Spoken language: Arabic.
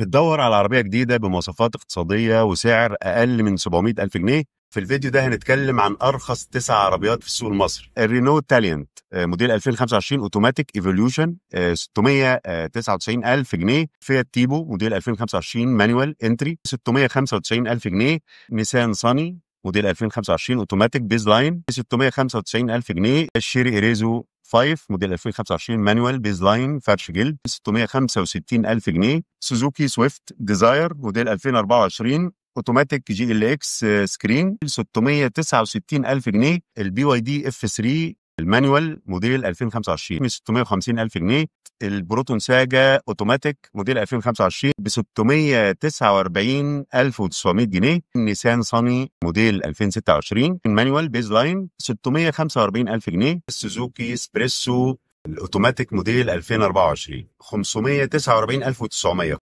بتدور على عربية جديدة بمواصفات اقتصادية وسعر أقل من 700 ألف جنيه. في الفيديو ده هنتكلم عن أرخص 9 عربيات في السوق المصري. الرينو تاليانت موديل 2025 اوتوماتيك ايفوليوشن 699 ألف جنيه. فيات تيبو موديل 2025 مانوال انتري 695 ألف جنيه. نيسان صاني موديل 2025 اوتوماتيك بيز لاين 695 ألف جنيه. الشيري إيريزو 5 موديل 2025 مانوال بيز لاين فرش جلد 665 ألف جنيه. سوزوكي سويفت ديزاير موديل 2024 اوتوماتيك جي ال اكس سكرين 669 ألف جنيه. البي واي دي اف 3 المانوال موديل 2025 ب 650 ألف جنيه. البروتون ساجا اوتوماتيك موديل 2025 ب 649,900 جنيه. النيسان صاني موديل 2026 المانوال بيز لاين 645 ألف جنيه. السوزوكي سبريسو الاوتوماتيك موديل 2024 549,900.